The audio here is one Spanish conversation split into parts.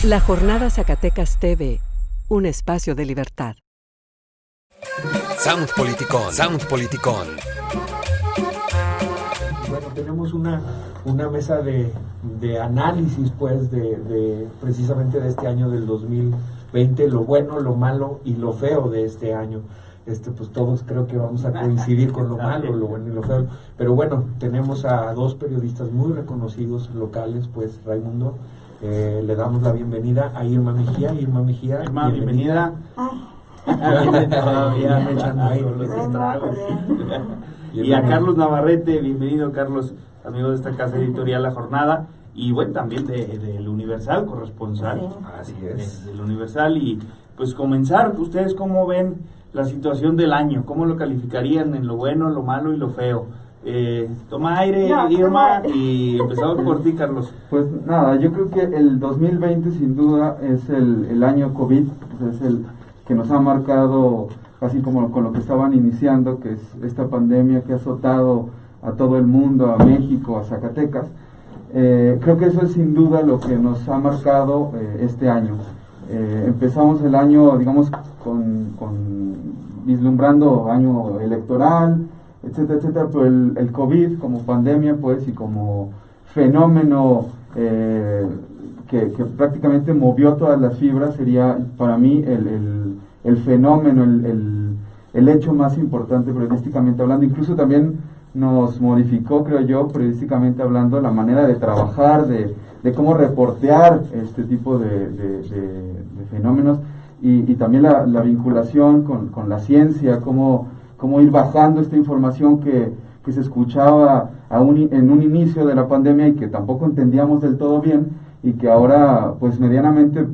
La Jornada Zacatecas TV, un espacio de libertad. Sound Politicón, Sound Politicón. Bueno, tenemos una mesa de análisis, pues, de precisamente de este año del 2020, lo bueno, lo malo y lo feo de este año. Pues todos creo que vamos a coincidir con lo malo, lo bueno y lo feo. Pero bueno, tenemos a dos periodistas muy reconocidos locales, pues, Raimundo. Le damos la bienvenida a Irma Mejía. Irma, bienvenida. Todavía me echan ahí los estragos. Y a Carlos Navarrete, bienvenido Carlos, amigo de esta casa editorial La Jornada, y bueno, también del Universal, corresponsal. Sí. Así es. Del Universal, y pues comenzar, ¿ustedes cómo ven la situación del año? ¿Cómo lo calificarían en lo bueno, lo malo y lo feo? Toma aire, Irma, y empezamos por ti, Carlos. Pues nada, yo creo que el 2020 sin duda es el año COVID, es el que nos ha marcado casi como con lo que estaban iniciando, que es esta pandemia que ha azotado a todo el mundo, a México, a Zacatecas. Creo que eso es sin duda lo que nos ha marcado este año. Empezamos el año, digamos, con vislumbrando año electoral, etcétera, etcétera, pero el COVID como pandemia, pues, y como fenómeno que prácticamente movió todas las fibras, sería para mí el fenómeno, el hecho más importante periodísticamente hablando. Incluso también nos modificó, creo yo, periodísticamente hablando, la manera de trabajar, de cómo reportear este tipo de fenómenos, y también la vinculación con la ciencia, cómo ir bajando esta información que se escuchaba en un inicio de la pandemia y que tampoco entendíamos del todo bien, y que ahora pues medianamente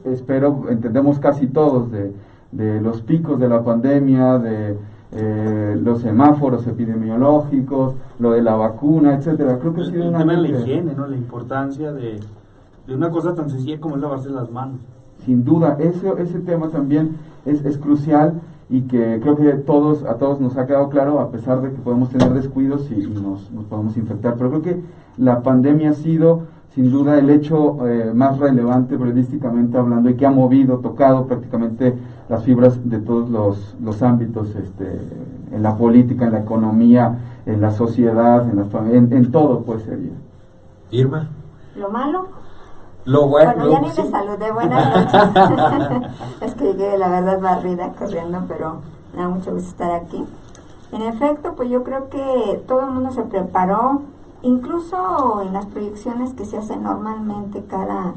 entendemos casi todos, de los picos de la pandemia, de los semáforos epidemiológicos, lo de la vacuna, etcétera. Creo que ha sido el tema de la higiene, ¿no? La importancia de una cosa tan sencilla como es lavarse las manos. Sin duda, ese tema también es crucial, y que creo que a todos nos ha quedado claro, a pesar de que podemos tener descuidos y nos podemos infectar. Pero creo que la pandemia ha sido sin duda el hecho más relevante periodísticamente hablando, y que ha tocado prácticamente las fibras de todos los ámbitos, en la política, en la economía, en la sociedad, en todo, pues, sería. Irma. ¿Lo malo? Lo bueno. Bueno, ya ni me saludé, buenas noches. Es que llegué, la verdad, barrida, corriendo, pero me da mucho gusto estar aquí. En efecto, pues yo creo que todo el mundo se preparó, incluso en las proyecciones que se hacen normalmente cada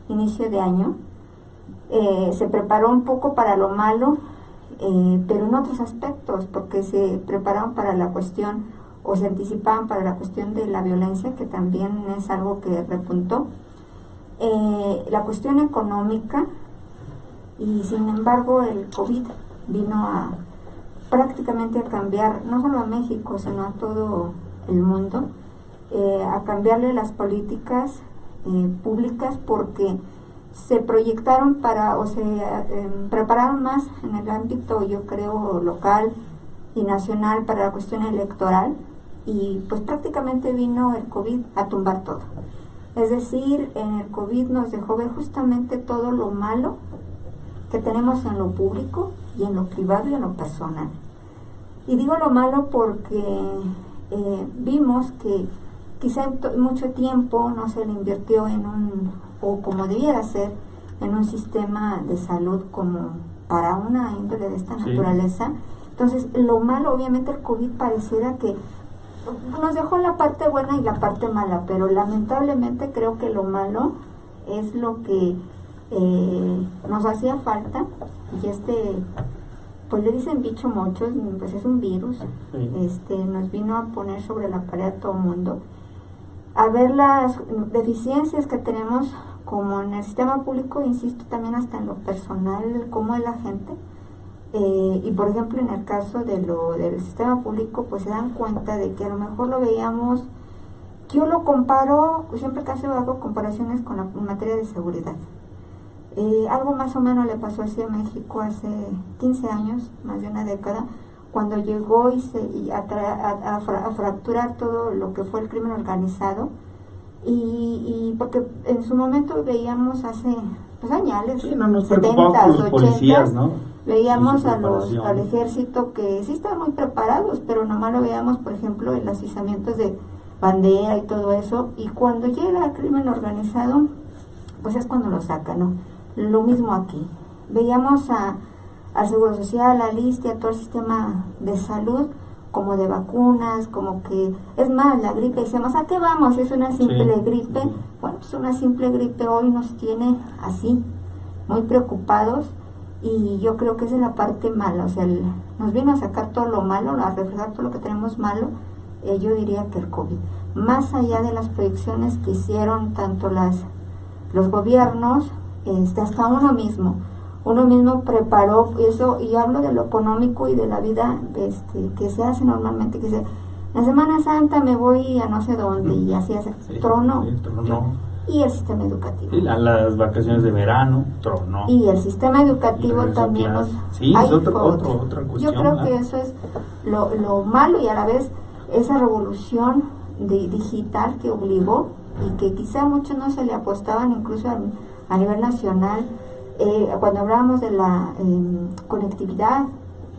inicio de año, se preparó un poco para lo malo, pero en otros aspectos, porque se prepararon para la cuestión, o se anticipaban para la cuestión de la violencia, que también es algo que repuntó, la cuestión económica, y sin embargo el COVID vino a prácticamente a cambiar, no solo a México, sino a todo el mundo, a cambiarle las políticas públicas, porque se proyectaron se prepararon más en el ámbito, yo creo, local y nacional para la cuestión electoral, y pues prácticamente vino el COVID a tumbar todo. Es decir, en el COVID nos dejó ver justamente todo lo malo que tenemos en lo público y en lo privado y en lo personal. Y digo lo malo porque vimos que quizá mucho tiempo no se le invirtió o como debiera ser, en un sistema de salud como para una índole de esta naturaleza. Entonces, lo malo, obviamente el COVID pareciera que nos dejó la parte buena y la parte mala, pero lamentablemente creo que lo malo es lo que nos hacía falta, y pues le dicen bicho muchos, pues es un virus, nos vino a poner sobre la pared a todo el mundo, a ver las deficiencias que tenemos, como en el sistema público, insisto, también hasta en lo personal, cómo es la gente. Y por ejemplo, en el caso del sistema público, pues se dan cuenta de que a lo mejor lo veíamos, yo lo comparo, siempre que hago comparaciones con en materia de seguridad. Algo más o menos le pasó así a México hace 15 años, más de una década, cuando llegó a fracturar todo lo que fue el crimen organizado, y porque en su momento veíamos hace pues años, Sí, no nos preocupamos por los 70s, policías, 80s, ¿no? veíamos Su al ejército que sí estaban muy preparados, pero nomás lo veíamos, por ejemplo, en los izamientos de bandera y todo eso, y cuando llega el crimen organizado, pues es cuando lo sacan, ¿no? Lo mismo aquí. Veíamos al Seguro Social, al ISSSTE, a todo el sistema de salud, como de vacunas, como que, es más, la gripe, decíamos, ¿a qué vamos? Es una simple gripe. Bueno, pues una simple gripe hoy nos tiene así, muy preocupados, y yo creo que esa es la parte mala, o sea, nos vino a sacar todo lo malo, a reflejar todo lo que tenemos malo, yo diría que el COVID. Más allá de las proyecciones que hicieron tanto los gobiernos, hasta uno mismo preparó eso, y hablo de lo económico y de la vida que se hace normalmente, que dice, en Semana Santa me voy a no sé dónde, y así hace, tronó. Y el sistema educativo. Sí, las vacaciones de verano, tronó. Y el sistema educativo también nos... Sí, es otra cuestión. Yo creo que eso es lo malo, y a la vez esa revolución digital que obligó, y que quizá muchos no se le apostaban, incluso a nivel nacional. Cuando hablábamos de la conectividad,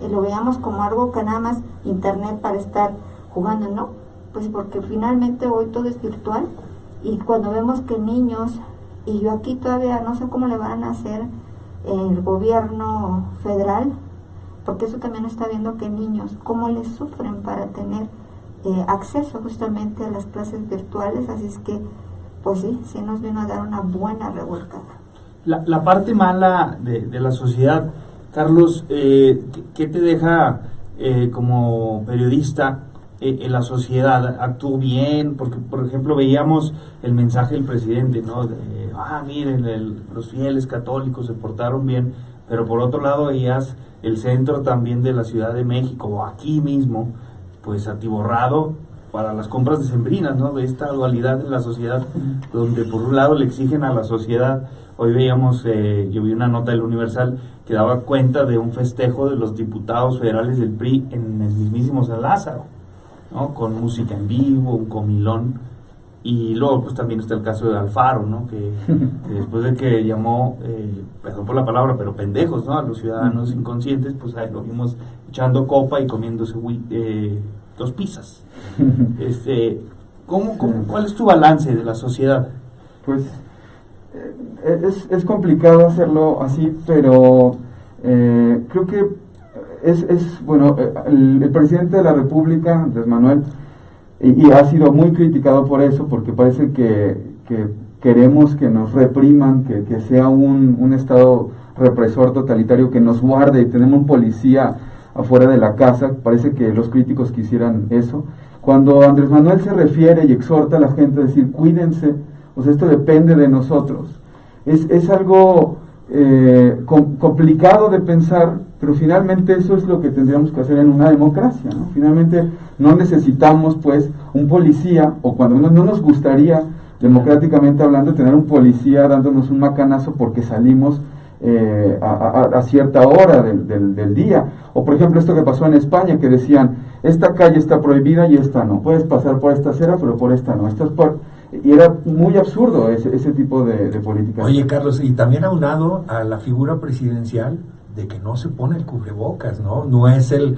lo veíamos como algo que nada más internet para estar jugando, ¿no? Pues porque finalmente hoy todo es virtual, y cuando vemos que niños, y yo aquí todavía no sé cómo le van a hacer el gobierno federal, porque eso también está viendo que niños, cómo les sufren para tener acceso justamente a las clases virtuales, así es que, pues sí nos vino a dar una buena revolcada. La parte mala de la sociedad, Carlos, ¿qué te deja como periodista en la sociedad? ¿Actuó bien? Porque, por ejemplo, veíamos el mensaje del presidente, ¿no? Miren, los fieles católicos se portaron bien, pero por otro lado veías el centro también de la Ciudad de México, o aquí mismo, pues atiborrado para las compras decembrinas, ¿no? De esta dualidad de la sociedad, donde por un lado le exigen a la sociedad. Hoy veíamos, yo vi una nota del Universal que daba cuenta de un festejo de los diputados federales del PRI en el mismísimo San Lázaro, ¿no? Con música en vivo, un comilón. Y luego pues también está el caso de Alfaro, ¿no? Que después de que llamó, perdón por la palabra, pero pendejos, ¿no? A los ciudadanos inconscientes, pues ahí lo vimos echando copa y comiéndose 2 pizzas. ¿Cuál es tu balance de la sociedad? Pues es complicado hacerlo así, pero creo que bueno, el presidente de la República, Andrés Manuel, y ha sido muy criticado por eso, porque parece que queremos que nos repriman, que sea un Estado represor totalitario que nos guarde, y tenemos un policía afuera de la casa. Parece que los críticos quisieran eso. Cuando Andrés Manuel se refiere y exhorta a la gente a decir, cuídense, o sea, esto depende de nosotros, es algo complicado de pensar, pero finalmente eso es lo que tendríamos que hacer en una democracia, ¿no? Finalmente no necesitamos pues un policía, o cuando menos no nos gustaría, democráticamente hablando, tener un policía dándonos un macanazo porque salimos a cierta hora del día. O por ejemplo esto que pasó en España, que decían, esta calle está prohibida y esta no, puedes pasar por esta acera pero por esta no, y era muy absurdo ese tipo de política. Oye, Carlos, y también aunado a la figura presidencial de que no se pone el cubrebocas, ¿no? No es él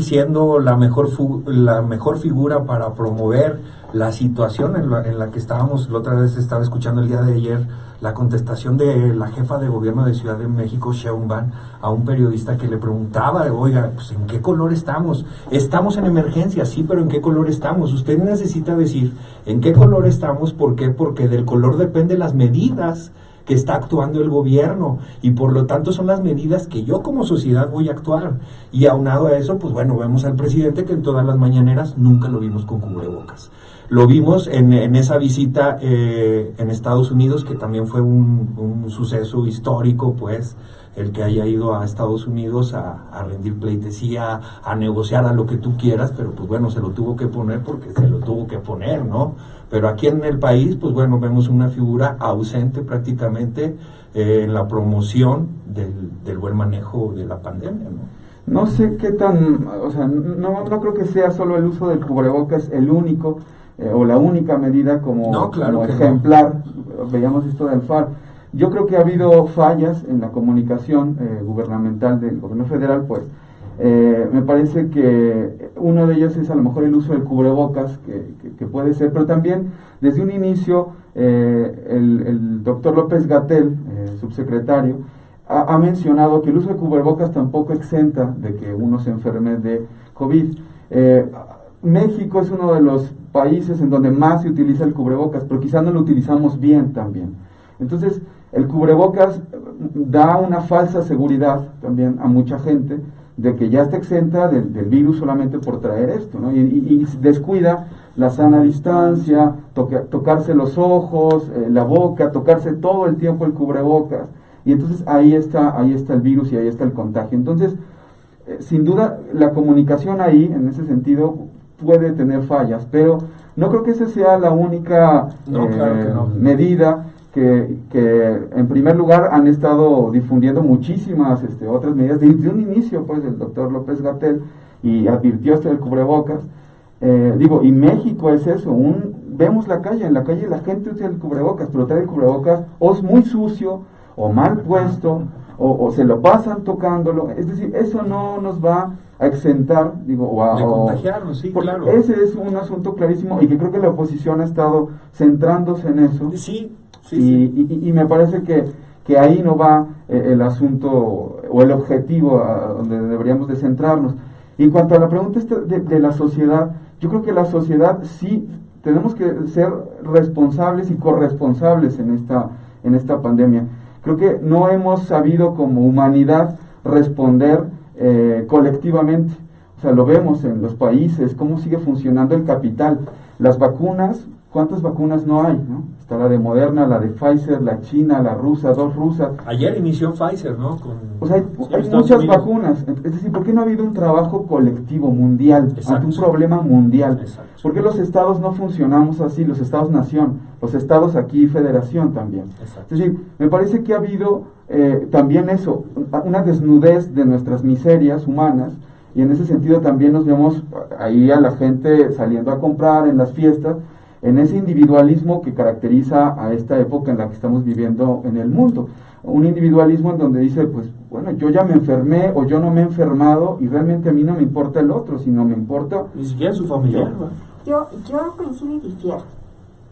siendo la mejor figura para promover la situación en la que estábamos. La otra vez estaba escuchando el día de ayer la contestación de la jefa de gobierno de Ciudad de México, Sheinbaum, a un periodista que le preguntaba, oiga, pues ¿en qué color estamos? Estamos en emergencia, sí, pero ¿en qué color estamos? Usted necesita decir en qué color estamos. ¿Por qué? Porque del color depende las medidas que está actuando el gobierno, y por lo tanto son las medidas que yo como sociedad voy a actuar. Y aunado a eso, pues bueno, vemos al presidente que en todas las mañaneras nunca lo vimos con cubrebocas. Lo vimos en esa visita en Estados Unidos, que también fue un suceso histórico, pues, el que haya ido a Estados Unidos a rendir pleitesía, a negociar, a lo que tú quieras, pero pues bueno, se lo tuvo que poner porque se lo tuvo que poner, ¿no? Pero aquí en el país, pues bueno, vemos una figura ausente prácticamente en la promoción del buen manejo de la pandemia, ¿no? No sé qué tan, o sea, no creo que sea solo el uso del cubrebocas el único o la única medida como, no, claro como que ejemplar. No. Veíamos esto del FAR. Yo creo que ha habido fallas en la comunicación gubernamental del gobierno federal, pues. Me parece que uno de ellos es a lo mejor el uso del cubrebocas, que puede ser, pero también desde un inicio el doctor López-Gatell, subsecretario, ha mencionado que el uso de cubrebocas tampoco exenta de que uno se enferme de COVID. México es uno de los países en donde más se utiliza el cubrebocas, pero quizás no lo utilizamos bien también. Entonces, el cubrebocas da una falsa seguridad también a mucha gente de que ya está exenta del virus solamente por traer esto, ¿no? Y descuida la sana distancia, tocarse los ojos, la boca, tocarse todo el tiempo el cubrebocas, y entonces ahí está el virus y ahí está el contagio. Entonces, sin duda, la comunicación ahí, en ese sentido, puede tener fallas, pero no creo que esa sea la única claro que no. medida que en primer lugar han estado difundiendo muchísimas otras medidas desde un inicio, pues, del doctor López-Gatell, y advirtió hasta el cubrebocas. Y México es eso, vemos en la calle la gente usa el cubrebocas, pero trae el cubrebocas o es muy sucio, o mal puesto, o se lo pasan tocándolo. Es decir, eso no nos va a exentar, de contagiarnos, sí, claro. Ese es un asunto clarísimo y que creo que la oposición ha estado centrándose en eso. Sí. Y me parece que ahí no va el asunto o el objetivo a donde deberíamos de centrarnos. Y en cuanto a la pregunta de la sociedad, yo creo que la sociedad sí tenemos que ser responsables y corresponsables en esta pandemia. Creo que no hemos sabido como humanidad responder colectivamente. O sea, lo vemos en los países, cómo sigue funcionando el capital. Las vacunas, ¿cuántas vacunas no hay, no? Está la de Moderna, la de Pfizer, la china, la rusa, 2 rusas. Ayer inició Pfizer, ¿no? O sea, hay muchas vacunas. Es decir, ¿por qué no ha habido un trabajo colectivo mundial ante un problema mundial? Exacto. ¿Por qué los estados no funcionamos así? Los estados-nación, los estados aquí federación también. Exacto. Es decir, me parece que ha habido también eso, una desnudez de nuestras miserias humanas, y en ese sentido también nos vemos ahí a la gente saliendo a comprar en las fiestas, en ese individualismo que caracteriza a esta época en la que estamos viviendo en el mundo. Un individualismo en donde dice, pues, bueno, yo ya me enfermé o yo no me he enfermado y realmente a mí no me importa el otro, sino me importa... Ni siquiera su familiar, ¿no? Yo coincido y difiero.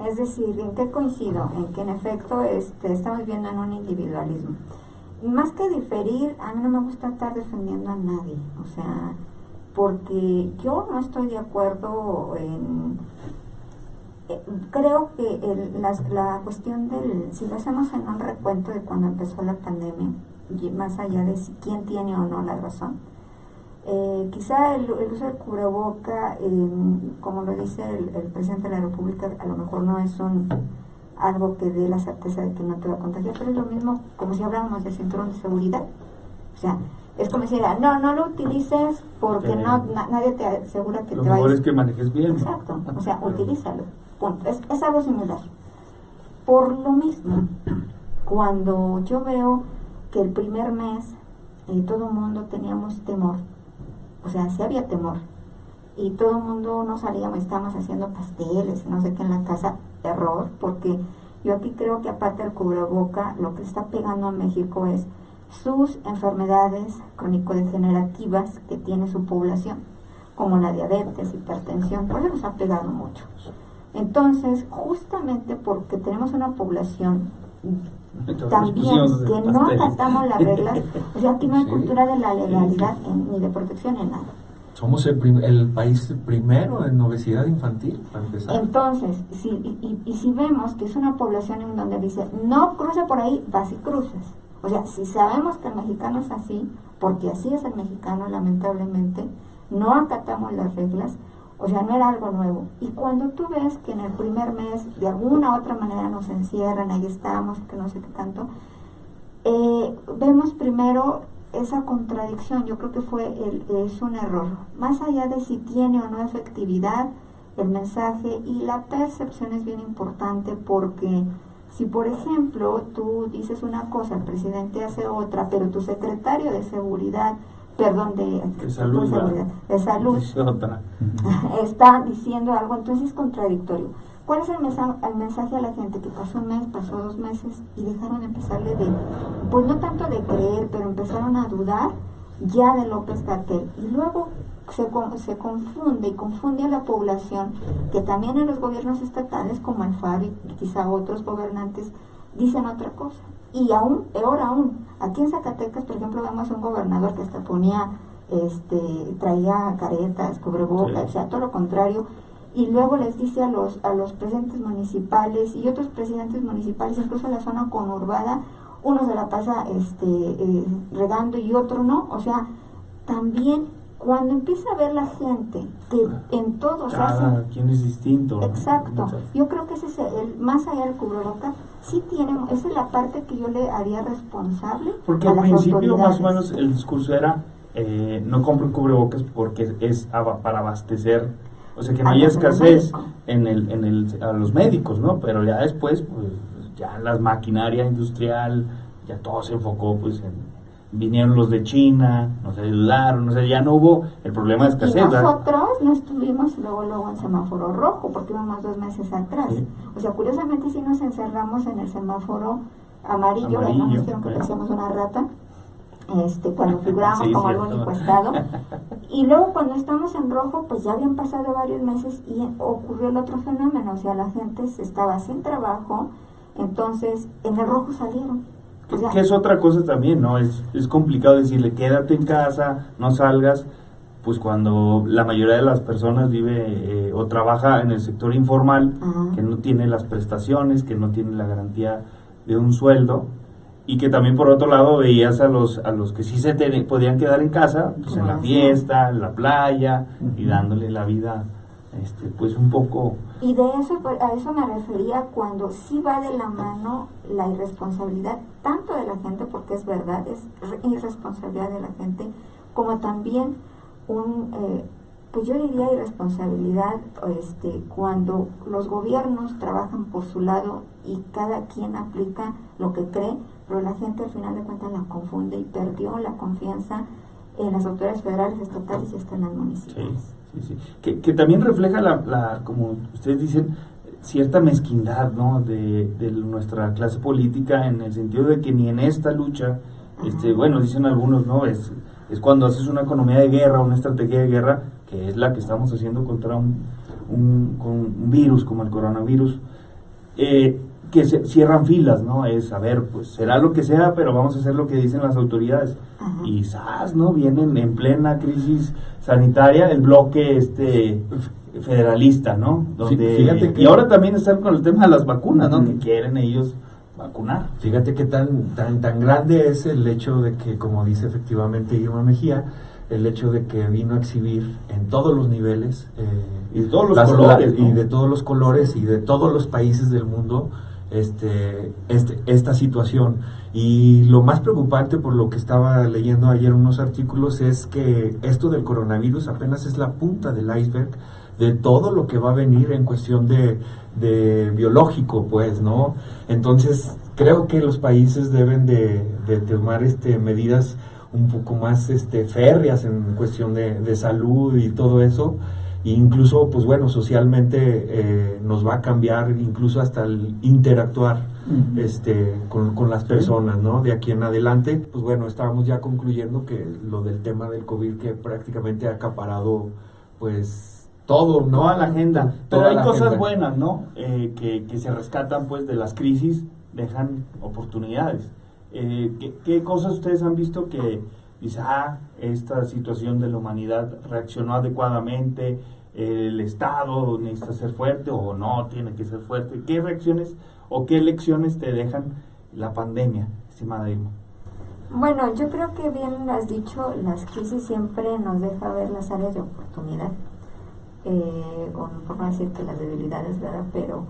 Es decir, ¿en qué coincido? En que en efecto estamos viendo en un individualismo. Y más que diferir, a mí no me gusta estar defendiendo a nadie. O sea, porque yo no estoy de acuerdo en... creo que la cuestión si lo hacemos en un recuento de cuando empezó la pandemia, y más allá de quién tiene o no la razón, quizá el uso del cubreboca, como lo dice el presidente de la República, a lo mejor no es algo que dé la certeza de que no te va a contagiar, pero es lo mismo como si habláramos de cinturón de seguridad. O sea, es como si era, no lo utilices porque nadie te asegura que te vayas. Lo mejor es que manejes bien. Exacto, o sea, utilízalo. Punto. Es algo similar. Por lo mismo, cuando yo veo que el primer mes todo el mundo teníamos temor, o sea, sí había temor, y todo el mundo no salíamos, estábamos haciendo pasteles, no sé qué en la casa, error, porque yo aquí creo que aparte del cubreboca, lo que está pegando a México es sus enfermedades crónico-degenerativas que tiene su población, como la diabetes, hipertensión, por eso nos ha pegado mucho. Entonces, justamente porque tenemos una población también que no acatamos las reglas, o sea, aquí no hay cultura de la legalidad ni de protección en nada. Somos el país primero en obesidad infantil, para empezar. Entonces, si vemos que es una población en donde dice, no cruza por ahí, vas y cruzas. O sea, si sabemos que el mexicano es así, porque así es el mexicano, lamentablemente, no acatamos las reglas, o sea, no era algo nuevo. Y cuando tú ves que en el primer mes, de alguna u otra manera nos encierran, ahí estamos, que no sé qué tanto, vemos primero esa contradicción. Yo creo que es un error. Más allá de si tiene o no efectividad el mensaje, y la percepción es bien importante, porque si por ejemplo tú dices una cosa, el presidente hace otra, pero tu secretario de seguridad perdón, de salud, seguridad, de salud, Es otra. está diciendo algo, entonces es contradictorio. ¿Cuál es el mensaje a la gente? Que pasó un mes, pasó 2 meses y dejaron de empezarle pues no tanto de creer, pero empezaron a dudar ya de López-Gatell. Y luego se confunde y confunde a la población, que también en los gobiernos estatales como el FAR y quizá otros gobernantes dicen otra cosa. Y aún, peor aún, aquí en Zacatecas, por ejemplo, vemos a un gobernador que hasta ponía, traía caretas, cubrebocas, o sea, todo lo contrario. Y luego les dice a los presidentes municipales y otros presidentes municipales, incluso en la zona conurbada, uno se la pasa regando y otro no. O sea, también cuando empieza a ver la gente que en todos Cada quien es distinto, ¿no? Exacto. Yo creo que ese es más allá del cubrebocas, sí tiene, esa es la parte que yo le haría responsable. Porque a al las principio más o autoridades. menos el discurso era no compren cubrebocas porque es para abastecer, o sea que no haya escasez a los médicos, ¿no? Pero ya después, pues ya la maquinaria industrial, ya todo se enfocó, pues vinieron los de China, nos ayudaron, o sea, ya no hubo el problema de escasez. Y nosotros no estuvimos luego en semáforo rojo, porque íbamos 2 meses atrás. Sí. O sea, curiosamente sí nos encerramos en el semáforo amarillo, además nos dijeron que parecíamos una rata, cuando figurábamos Sí, como el cierto. único estado. Y luego cuando estamos en rojo, pues ya habían pasado varios meses y ocurrió el otro fenómeno, o sea, la gente estaba sin trabajo, entonces en el rojo salieron. O sea, Que es otra cosa también, ¿no? Es complicado decirle, quédate en casa, no salgas, pues cuando la mayoría de las personas vive o trabaja en el sector informal, Ajá. que no tiene las prestaciones, que no tiene la garantía de un sueldo, y que también por otro lado veías a los que sí podían quedar en casa, pues en la fiesta, en la playa, y dándole la vida, pues un poco... Y de eso, a eso me refería cuando sí va de la mano la irresponsabilidad, tanto de la gente, porque es verdad, es irresponsabilidad de la gente, como también pues yo diría irresponsabilidad cuando los gobiernos trabajan por su lado y cada quien aplica lo que cree, pero la gente al final de cuentas la confunde y perdió la confianza en las autoridades federales, estatales y hasta en las municipales. Sí. Que también refleja como ustedes dicen, cierta mezquindad, ¿no? de nuestra clase política, en el sentido de que ni en esta lucha, bueno, dicen algunos, ¿no? Es cuando haces una economía de guerra, una estrategia de guerra, que es la que estamos haciendo contra un virus como el coronavirus, que se cierran filas, ¿no? Es, a ver, pues será lo que sea, pero vamos a hacer lo que dicen las autoridades. Ajá. Y ¿no? Vienen en plena crisis sanitaria el bloque federalista, ¿no? Donde, Fíjate que, y ahora también están con el tema de las vacunas, ¿no? Que quieren ellos vacunar. Fíjate que tan grande es el hecho de que, como dice efectivamente Irma Mejía, el hecho de que vino a exhibir en todos los niveles y de todos los colores, ¿no? y de todos los colores y de todos los países del mundo esta situación. Y lo más preocupante, por lo que estaba leyendo ayer unos artículos, es que esto del coronavirus apenas es la punta del iceberg de todo lo que va a venir en cuestión de biológico, pues, ¿no? Entonces, creo que los países deben de tomar medidas un poco más férreas en cuestión de salud y todo eso. E incluso, pues bueno, socialmente nos va a cambiar incluso hasta el interactuar con las personas, ¿no? De aquí en adelante, pues bueno, estábamos ya concluyendo que lo del tema del COVID, que prácticamente ha acaparado pues todo, ¿no? Toda la agenda. Pero Toda hay la cosas agenda. buenas, ¿no? Que se rescatan pues de las crisis, dejan oportunidades. ¿Qué cosas ustedes han visto que dice, esta situación de la humanidad reaccionó adecuadamente, el Estado necesita ser fuerte o no tiene que ser fuerte? ¿Qué reacciones o qué lecciones te dejan la pandemia, estimada Irma? Bueno, yo creo que bien lo has dicho, las crisis siempre nos deja ver las áreas de oportunidad, por no decir que las debilidades, ¿verdad? Pero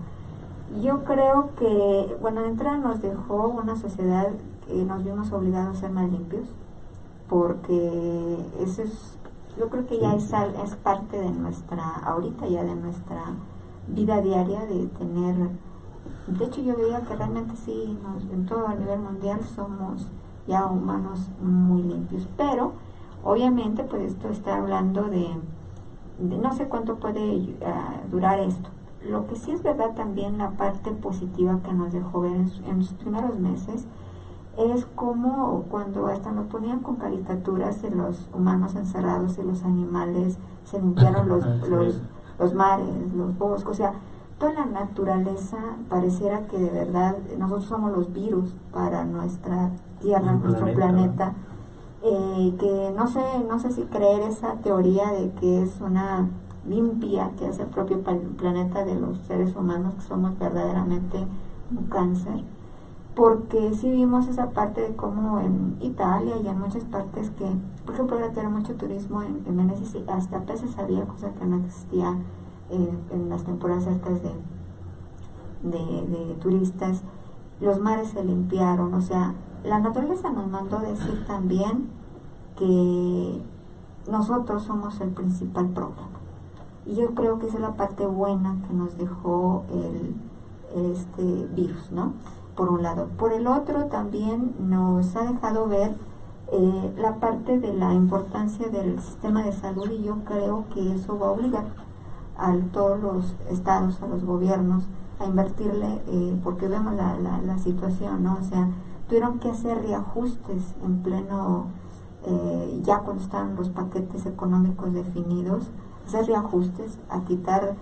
yo creo que, bueno, de entrada nos dejó una sociedad que nos vimos obligados a ser más limpios, porque eso es, yo creo que ya es parte de ahorita ya de nuestra vida diaria, de tener, de hecho yo veía que realmente sí, en todo a nivel mundial somos ya humanos muy limpios, pero Obviamente, pues esto está hablando de no sé cuánto puede durar esto. Lo que sí es verdad también, la parte positiva que nos dejó ver en sus primeros meses, es como cuando hasta nos ponían con caricaturas de los humanos encerrados y los animales, se limpiaron los mares, los bosques, o sea, toda la naturaleza pareciera que de verdad nosotros somos los virus para nuestra Tierra, nuestro planeta. Que no sé si creer esa teoría de que es una limpia que hace el propio planeta de los seres humanos, que somos verdaderamente un cáncer, porque sí vimos esa parte de cómo en Italia y en muchas partes que, por ejemplo, ahora tiene mucho turismo en Venecia, y hasta peces había, cosa que no existía en las temporadas altas de turistas. Los mares se limpiaron, o sea, la naturaleza nos mandó decir también que nosotros somos el principal problema. Y yo creo que esa es la parte buena que nos dejó este virus, ¿no? Por un lado. Por el otro, también nos ha dejado ver la parte de la importancia del sistema de salud, y yo creo que eso va a obligar a todos los estados, a los gobiernos, a invertirle, porque vemos la situación, ¿no? O sea, tuvieron que hacer reajustes en pleno, ya cuando estaban los paquetes económicos definidos, hacer reajustes, a quitar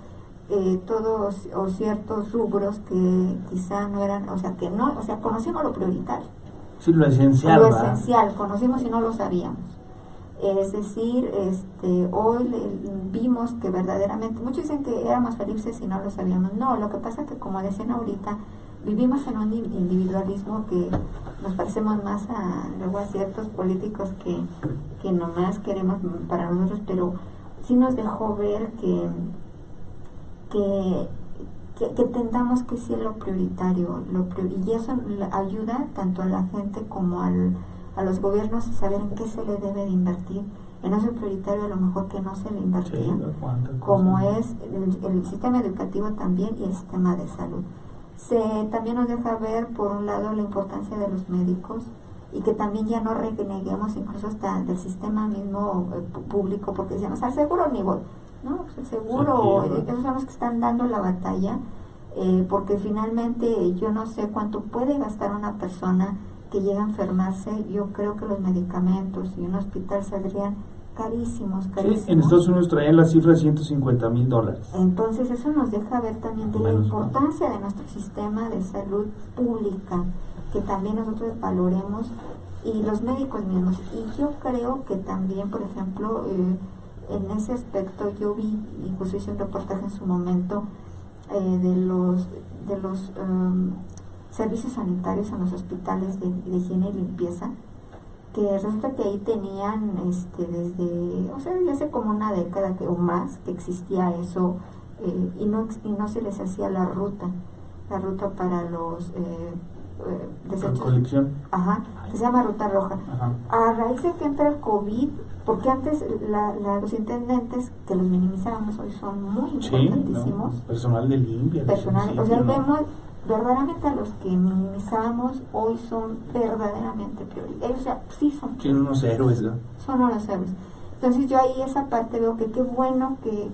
todos o ciertos rubros que quizá no eran, o sea, que no, o sea, conocimos lo prioritario. Sí, lo esencial. Lo ¿verdad? esencial, conocimos y no lo sabíamos. Es decir, hoy vimos que verdaderamente, muchos dicen que éramos felices si no lo sabíamos. No, lo que pasa es que, como decían ahorita, vivimos en un individualismo que nos parecemos más luego a ciertos políticos que nomás queremos para nosotros, pero sí nos dejó ver que tengamos que ser lo prioritario, y eso ayuda tanto a la gente como a los gobiernos a saber en qué se le debe de invertir. En eso prioritario a lo mejor que no se le invertía, como es el sistema educativo también, y el sistema de salud. También nos deja ver, por un lado, la importancia de los médicos, y que también ya no reneguemos incluso hasta del sistema mismo público, porque decíamos, al seguro ni voy, ¿no? Pues el seguro, esos son los que están dando la batalla, porque finalmente yo no sé cuánto puede gastar una persona que llega a enfermarse. Yo creo que los medicamentos y un hospital saldrían carísimos. Sí, en Estados Unidos traían la cifra de $150,000. Entonces eso nos deja ver también de la importancia de nuestro sistema de salud pública, que también nosotros valoremos, y los médicos mismos. Y yo creo que también, por ejemplo, en ese aspecto yo vi, incluso hice un reportaje en su momento, de los servicios sanitarios en los hospitales de higiene y limpieza, que resulta que ahí tenían desde hace como una década o más que existía eso, y no se les hacía la ruta para los desechos, colección, que se llama ruta roja. A raíz de que entra el COVID, porque antes los intendentes, que los minimizábamos, hoy son muy importantísimos, personal de limpia, o sea, vemos verdaderamente a los que minimizábamos hoy son verdaderamente prioritarios, o sea, sí son unos héroes, ¿no? Son unos héroes. Entonces yo ahí esa parte veo que qué bueno que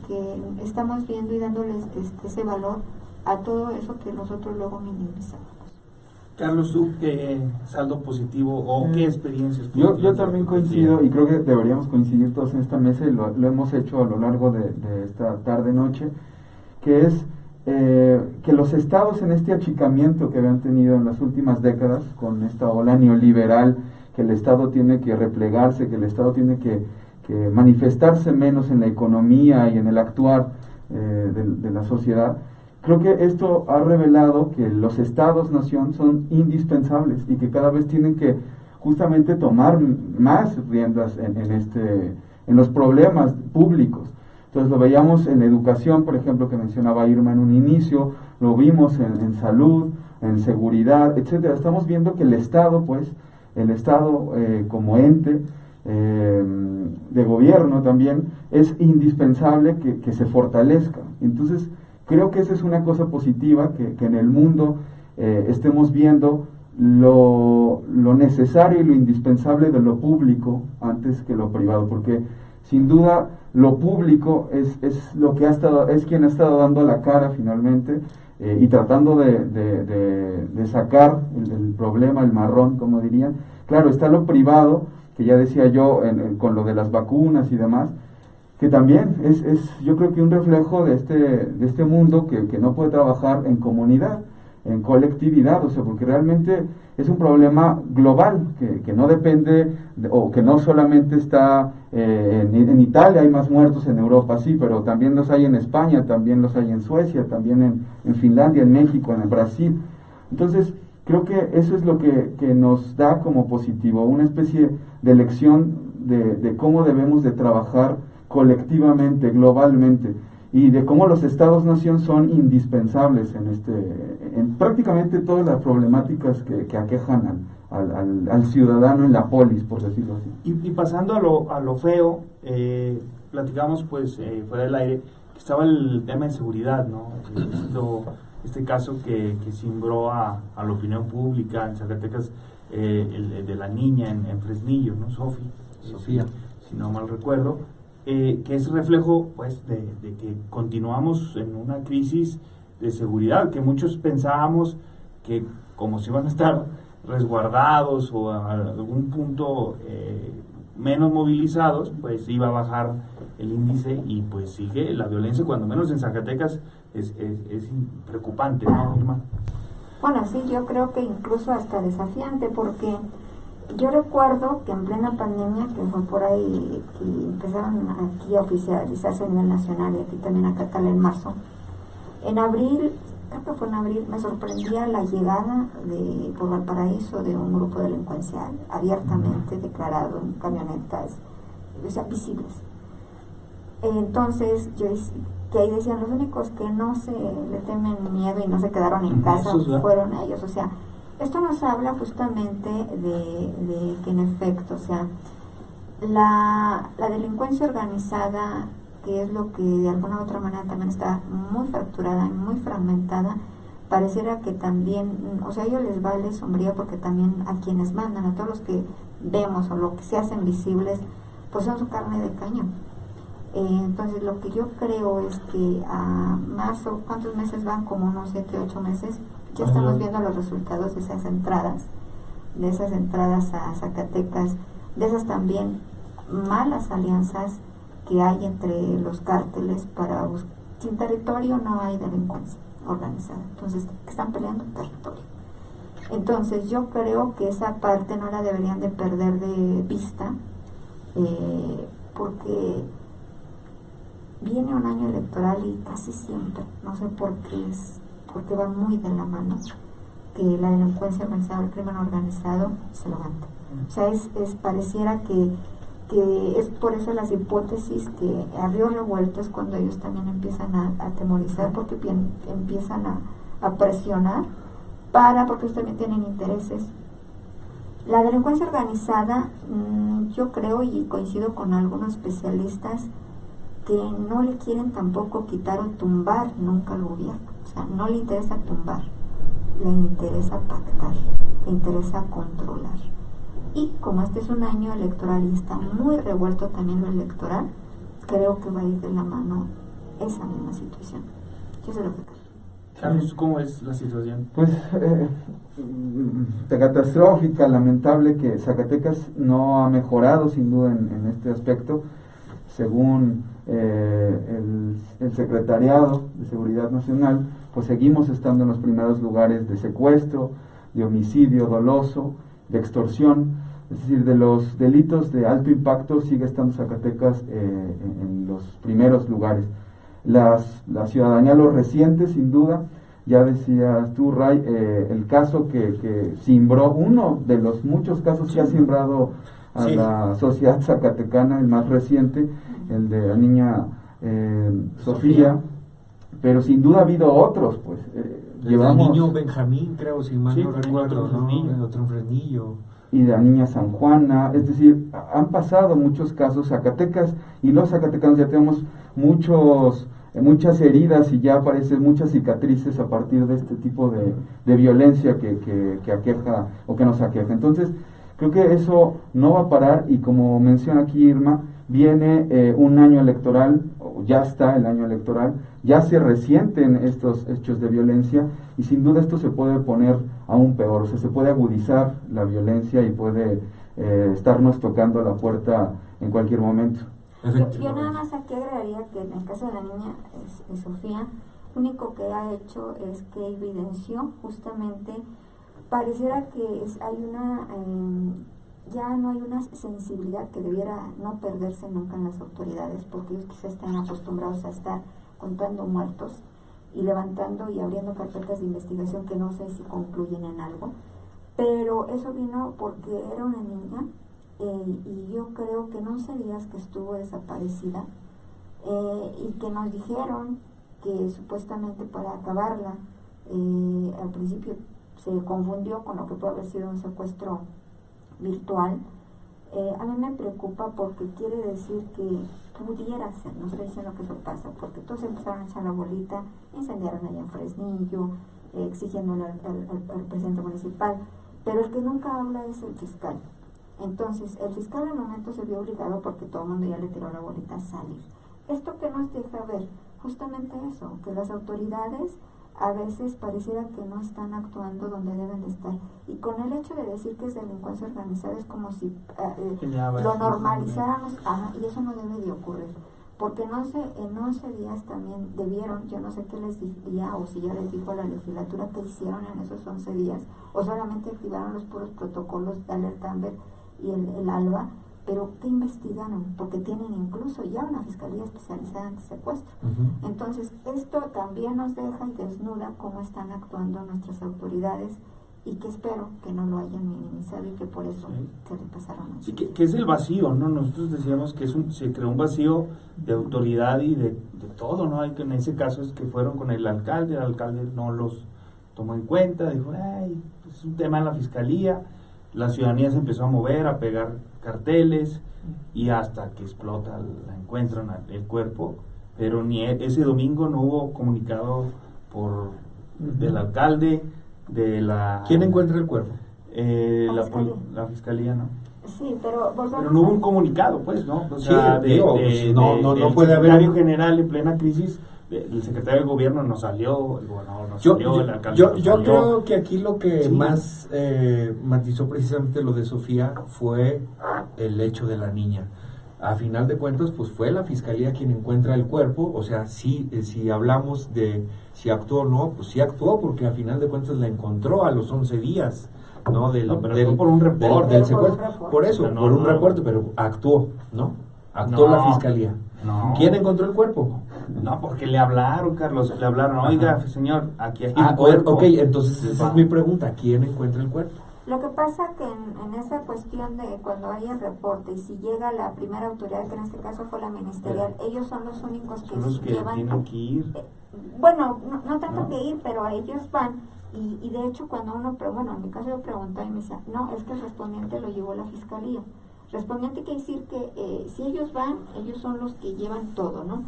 estamos viendo y dándoles ese valor a todo eso que nosotros luego minimizamos. Carlos, ¿tú qué saldo positivo o qué experiencias? Yo también coincido, y creo que deberíamos coincidir todos en esta mesa, y lo hemos hecho a lo largo de esta tarde-noche, que es que los estados, en este achicamiento que habían tenido en las últimas décadas, con esta ola neoliberal, que el estado tiene que replegarse, que el estado tiene que manifestarse menos en la economía y en el actuar de la sociedad, creo que esto ha revelado que los estados-nación son indispensables, y que cada vez tienen que justamente tomar más riendas en los problemas públicos. Entonces lo veíamos en educación, por ejemplo, que mencionaba Irma en un inicio, lo vimos en salud, en seguridad, etcétera. Estamos viendo que el Estado como ente de gobierno también es indispensable que se fortalezca. Entonces creo que esa es una cosa positiva, que en el mundo estemos viendo lo necesario y lo indispensable de lo público antes que lo privado, porque sin duda lo público es lo que es quien ha estado dando la cara finalmente, y tratando de sacar el problema, el marrón, como dirían. Claro, está lo privado, que ya decía yo, con lo de las vacunas y demás, que también es yo creo que un reflejo de este mundo que no puede trabajar en comunidad, en colectividad, o sea, porque realmente es un problema global, que no depende, o que no solamente está en Italia. Hay más muertos en Europa, sí, pero también los hay en España, también los hay en Suecia, también en Finlandia, en México, en el Brasil. Entonces, creo que eso es lo que nos da como positivo, una especie de lección de cómo debemos de trabajar colectivamente, globalmente, y de cómo los estados-nación son indispensables en prácticamente todas las problemáticas que aquejan al ciudadano en la polis, por decirlo así. Y pasando a lo feo, platicamos pues fuera del aire, que estaba el tema de seguridad, ¿no? Este caso que cimbró a la opinión pública en Zacatecas, el de la niña en Fresnillo, ¿no? Sofía, si no mal recuerdo, que es reflejo pues de que continuamos en una crisis de seguridad, que muchos pensábamos que como si iban a estar resguardados o a algún punto menos movilizados, pues iba a bajar el índice, y pues sigue la violencia, cuando menos en Zacatecas es preocupante, ¿no, Irma? Bueno, sí, yo creo que incluso hasta desafiante, porque yo recuerdo que en plena pandemia, que fue por ahí que empezaron aquí a oficializarse a nivel nacional y aquí también a Cacala en marzo, en abril, creo que fue en abril, me sorprendía la llegada por Valparaíso de un grupo delincuencial abiertamente declarado en camionetas, o sea, visibles. Entonces, que ahí decían, los únicos que no se le temen miedo y no se quedaron en casa fueron ellos. O sea, esto nos habla justamente de que en efecto, o sea, la delincuencia organizada, que es lo que de alguna u otra manera también está muy fracturada y muy fragmentada, pareciera que también, o sea, a ellos les vale sombrío, porque también a quienes mandan, a todos los que vemos o lo que se hacen visibles, pues son su carne de cañón. Entonces lo que yo creo es que a marzo, ¿cuántos meses van? Como unos 7, 8 meses, ya estamos viendo los resultados de esas entradas a Zacatecas, de esas también malas alianzas que hay entre los cárteles para sin territorio no hay delincuencia organizada, entonces están peleando territorio. Entonces yo creo que esa parte no la deberían de perder de vista, porque viene un año electoral y casi siempre, no sé por qué porque va muy de la mano, que la delincuencia organizada, el crimen organizado se levanta. O sea, pareciera que es por eso las hipótesis que a río revuelto es cuando ellos también empiezan a atemorizar, porque empiezan a presionar porque ellos también tienen intereses. La delincuencia organizada, yo creo y coincido con algunos especialistas, que no le quieren tampoco quitar o tumbar nunca al gobierno. O sea, no le interesa tumbar, le interesa pactar, le interesa controlar. Y como este es un año electoral y está muy revuelto también lo electoral, creo que va a ir de la mano esa misma situación. Yo sé lo que creo. Carlos, ¿cómo es la situación? Pues catastrófica, lamentable, que Zacatecas no ha mejorado sin duda en este aspecto. Según el Secretariado de Seguridad Nacional, pues seguimos estando en los primeros lugares de secuestro, de homicidio doloso, de extorsión, es decir, de los delitos de alto impacto sigue estando Zacatecas en los primeros lugares. La ciudadanía lo resiente sin duda. Ya decías tú, Ray, el caso que cimbró, uno de los muchos casos que ha cimbrado a la sociedad zacatecana, el más reciente, el de la niña Sofía, pero sin duda ha habido otros, pues. El niño Benjamín, creo, si mal no recuerdo, ¿no? El otro en Fresnillo. Y de la niña San Juana, es decir, han pasado muchos casos. Zacatecas y los zacatecanos ya tenemos muchos muchas heridas y ya aparecen muchas cicatrices a partir de este tipo de violencia que aqueja o que nos aqueja. Entonces, creo que eso no va a parar y como menciona aquí Irma, viene un año electoral, o ya está el año electoral, ya se resienten estos hechos de violencia y sin duda esto se puede poner aún peor, o sea, se puede agudizar la violencia y puede estarnos tocando la puerta en cualquier momento. Yo nada más aquí agregaría que en el caso de la niña Sofía, lo único que ha hecho es que evidenció justamente, pareciera que hay una, ya no hay una sensibilidad que debiera no perderse nunca en las autoridades, porque ellos quizás están acostumbrados a estar contando muertos y levantando y abriendo carpetas de investigación que no sé si concluyen en algo, pero eso vino porque era una niña. Y yo creo que en 11 días que estuvo desaparecida y que nos dijeron que supuestamente para acabarla al principio se confundió con lo que puede haber sido un secuestro virtual. A mí me preocupa porque quiere decir que pudiera ser, no estoy diciendo que eso pasa, porque todos empezaron a echar la bolita, incendiaron allá en Fresnillo, exigiéndole al presidente municipal, pero el que nunca habla es el fiscal. Entonces, el fiscal al momento se vio obligado, porque todo el mundo ya le tiró la bolita, a salir. Esto que nos deja ver, justamente eso, que las autoridades a veces pareciera que no están actuando donde deben de estar. Y con el hecho de decir que es delincuencia organizada es como si lo normalizáramos, y eso no debe de ocurrir. Porque en 11 días también debieron, yo no sé qué les diría, o si ya les dijo a la legislatura qué hicieron en esos 11 días, o solamente activaron los puros protocolos de alerta Amber y el ALBA, pero ¿qué investigaron? Porque tienen incluso ya una fiscalía especializada en secuestro. Entonces, esto también nos deja y desnuda cómo están actuando nuestras autoridades, y que espero que no lo hayan minimizado y que por eso se le pasaron. Sí, que es el vacío, ¿no? Nosotros decíamos que se creó un vacío de autoridad y de todo, ¿no? Hay que en ese caso es que fueron con el alcalde no los tomó en cuenta, dijo, ay, es un tema en la fiscalía. La ciudadanía se empezó a mover, a pegar carteles, y hasta que explota, la encuentran el cuerpo, pero ni ese domingo no hubo comunicado del alcalde, de la... ¿Quién encuentra el cuerpo? La fiscalía, ¿no? Sí, pero no hubo un comunicado, pues, ¿no? O sea, sí, no puede haber... El secretario general en plena crisis, el secretario del gobierno no salió, el gobernador no salió, el alcalde no salió. Yo creo que aquí lo que más matizó precisamente lo de Sofía fue el hecho de la niña. A final de cuentas, pues fue la fiscalía quien encuentra el cuerpo. O sea, si hablamos de si actuó o no, pues sí actuó, porque a final de cuentas la encontró a los 11 días, ¿no? Pero por un reporte. Del secuestro. Por eso, por un reporte, pero actuó, ¿no? Actuó la fiscalía. No. ¿Quién encontró el cuerpo? No, porque le hablaron, Carlos, oiga, señor, aquí hay un cuerpo. Ok, entonces esa es mi pregunta, ¿quién encuentra el cuerpo? Lo que pasa que en esa cuestión de cuando hay el reporte y si llega la primera autoridad, que en este caso fue la ministerial, ellos son los únicos que llevan, tienen que ir. Bueno, no tanto que ir, pero ellos van, y de hecho cuando uno, pero bueno, en mi caso yo preguntaba y me decía, no, es que el respondiente lo llevó la fiscalía. Respondiente quiere decir que si ellos van, ellos son los que llevan todo, ¿no?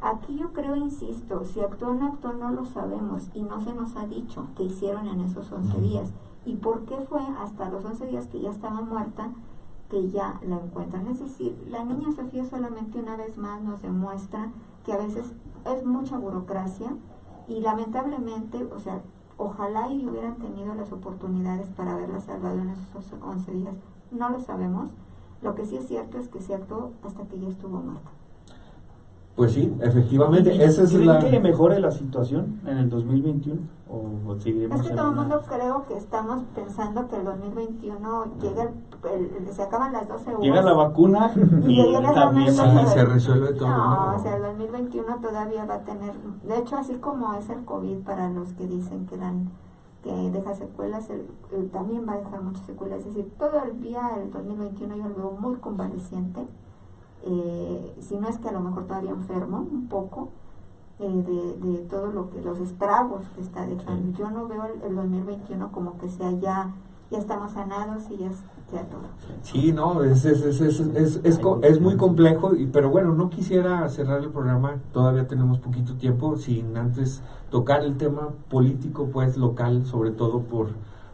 Aquí yo creo, insisto, si actuó o no actuó no lo sabemos, y no se nos ha dicho qué hicieron en esos 11 días. ¿Y por qué fue hasta los 11 días que ya estaba muerta que ya la encuentran? Es decir, la niña Sofía solamente una vez más nos demuestra que a veces es mucha burocracia, y lamentablemente, o sea, ojalá y hubieran tenido las oportunidades para haberla salvado en esos 11 días. No lo sabemos. Lo que sí es cierto es que se actuó hasta que ya estuvo muerta. Pues sí, efectivamente. Esa es ¿Creen que mejore la situación en el 2021? ¿O seguiremos? Es que todo el mundo creo que estamos pensando que el 2021 llega, se acaban las 12 horas. Llega la vacuna y también se resuelve todo. No, o sea, el 2021 todavía va a tener, de hecho, así como es el COVID para los que dicen que deja secuelas, también va a dejar muchas secuelas. Es decir, todo el día el 2021 yo lo veo muy convaleciente. Si no es que a lo mejor todavía enfermo un poco de todo lo que los estragos que está dejando. Yo no veo el 2021 como que sea ya ya estamos sanados y ya todo. Sí, no, es muy complejo, pero bueno, no quisiera cerrar el programa, todavía tenemos poquito tiempo, sin antes tocar el tema político, pues local, sobre todo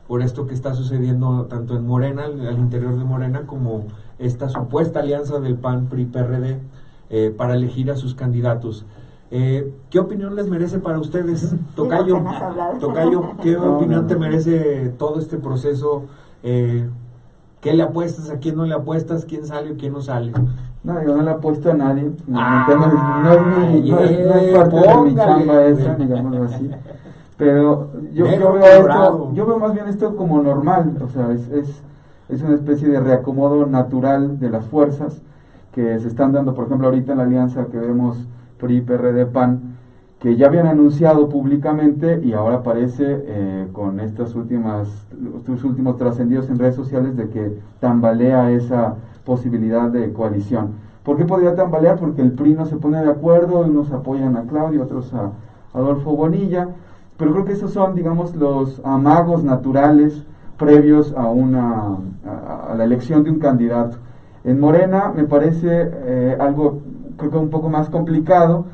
por esto que está sucediendo tanto en Morena, al interior de Morena, como esta supuesta alianza del PAN, PRI, PRD, para elegir a sus candidatos. ¿Qué opinión les merece para ustedes, Tocayo? Tocayo, ¿qué opinión te merece todo este proceso? ¿Qué le apuestas? ¿A quién no le apuestas? ¿Quién sale o quién no sale? No, yo no le apuesto a nadie. No es parte de mi chamba esa, digámoslo así. Pero yo veo más bien esto como normal. O sea, es una especie de reacomodo natural de las fuerzas que se están dando, por ejemplo, ahorita en la alianza que vemos PRI, PRD, PAN, que ya habían anunciado públicamente y ahora aparece con estos últimos trascendidos en redes sociales de que tambalea esa posibilidad de coalición. ¿Por qué podría tambalear? Porque el PRI no se pone de acuerdo, unos apoyan a Claudio, otros a Adolfo Bonilla, pero creo que esos son, digamos, los amagos naturales previos a la elección de un candidato. En Morena me parece algo, creo que un poco más complicado,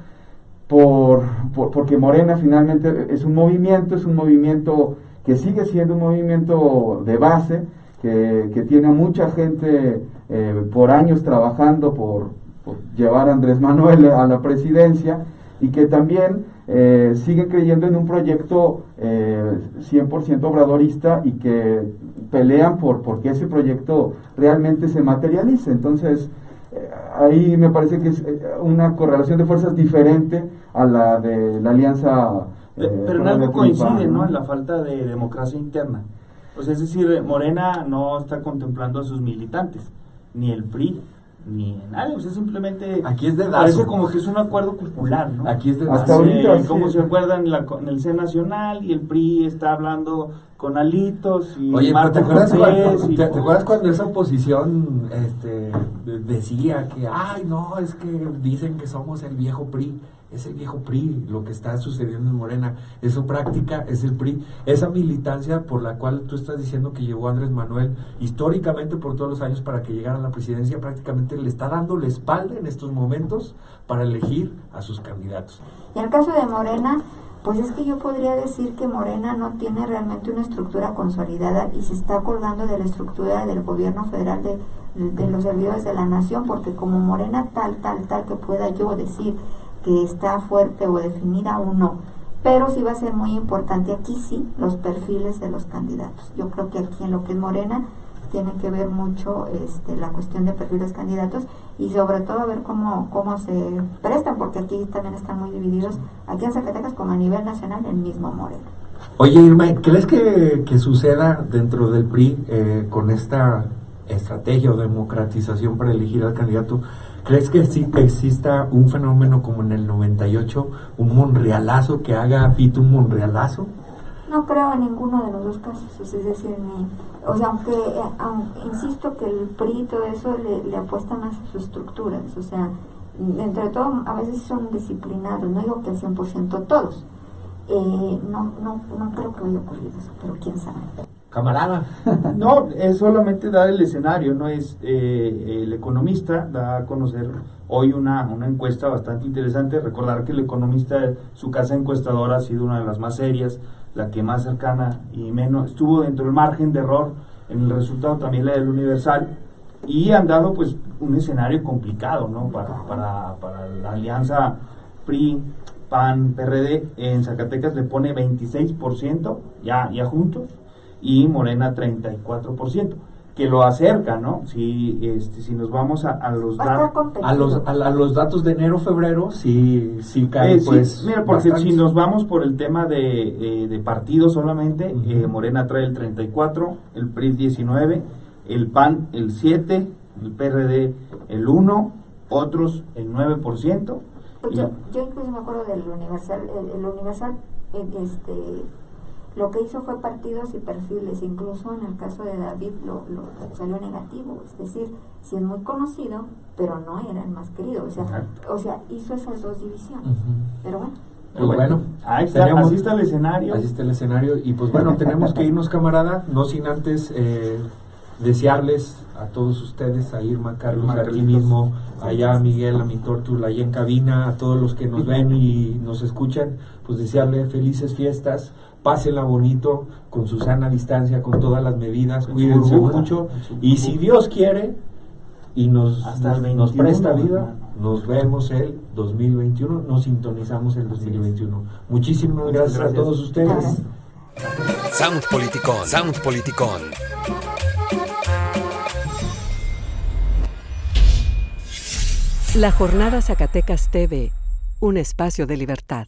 porque Morena finalmente es un movimiento que sigue siendo un movimiento de base, que tiene mucha gente por años trabajando por llevar a Andrés Manuel a la presidencia, y que también sigue creyendo en un proyecto 100% obradorista y que pelean porque ese proyecto realmente se materialice. Entonces, ahí me parece que es una correlación de fuerzas diferente a la de la alianza. Pero en algo coincide, ¿no? En la falta de democracia interna. O sea, es decir, Morena no está contemplando a sus militantes, ni el PRI, ni nadie. O sea, simplemente aquí es de parece como que es un acuerdo popular, ¿no? Aquí es de hasta ahorita, como se acuerdan en el C Nacional, y el PRI está hablando con Alitos y oye, pero ¿te acuerdas cuando esa oposición decía que, ay, no, es que dicen que somos el viejo PRI? Es el viejo PRI lo que está sucediendo en Morena. Eso práctica es el PRI. Esa militancia por la cual tú estás diciendo que llevó Andrés Manuel históricamente por todos los años para que llegara a la presidencia, prácticamente le está dando la espalda en estos momentos para elegir a sus candidatos. Y en el caso de Morena, pues es que yo podría decir que Morena no tiene realmente una estructura consolidada y se está colgando de la estructura del gobierno federal de los servidores de la nación, porque como Morena tal que pueda yo decir que está fuerte o definida aún no, pero sí va a ser muy importante aquí sí los perfiles de los candidatos. Yo creo que aquí en lo que es Morena tiene que ver mucho la cuestión de perfiles candidatos y sobre todo ver cómo se prestan, porque aquí también están muy divididos, aquí en Zacatecas como a nivel nacional, el mismo Morena. Oye, Irma, ¿crees que suceda dentro del PRI con esta estrategia o democratización para elegir al candidato? ¿Crees que sí exista un fenómeno como en el 98, un monrealazo que haga Fito un monrealazo? No creo en ninguno de los dos casos, es decir, aunque insisto que el PRI y todo eso le apuesta más a sus estructuras, o sea, dentro de todo a veces son disciplinados, no digo que al 100% todos, no creo que vaya a ocurrir eso, pero quién sabe. Camarada. No, es solamente dar el escenario, ¿no? Es El Economista da a conocer hoy una encuesta bastante interesante. Recordar que El Economista, su casa encuestadora, ha sido una de las más serias, la que más cercana y menos estuvo dentro del margen de error en el resultado, también la del Universal, y han dado pues un escenario complicado, ¿no? Para la alianza PRI, PAN, PRD. En Zacatecas le pone 26% ya juntos, y Morena 34%, que lo acerca, ¿no? Si nos vamos a los datos de enero-febrero, sí cae, pues. Mira, porque bastante. si nos vamos por el tema de partidos solamente, Morena trae el 34%, el PRI 19%, el PAN el 7%, el PRD el 1%, otros el 9%. Pues yo incluso me acuerdo del Universal, el Universal, lo que hizo fue partidos y perfiles, incluso en el caso de David lo salió negativo, es decir, sí es muy conocido, pero no era el más querido, o sea hizo esas dos divisiones, pero bueno. Pues bueno, ahí está, tenemos- así está el escenario. Así está el escenario. Y pues bueno, tenemos que irnos, camarada, no sin antes desearles a todos ustedes, a Irma, Carlos, Irma, aquí Carlitos. mismo, allá a Miguel, a mi Tórtula, allá en cabina, a todos los que nos ven y nos escuchan, pues desearle felices fiestas, pásenla bonito, con su sana distancia, con todas las medidas, Con su cuídense burbuja, mucho. con su Y si Dios quiere y Hasta el nos 21, presta vida, hermano. nos vemos el 2021, nos sintonizamos el 2021. Muchísimas Muchas gracias a gracias. todos ustedes. Sound Politicón, Sound Politicón. La Jornada Zacatecas TV, un espacio de libertad.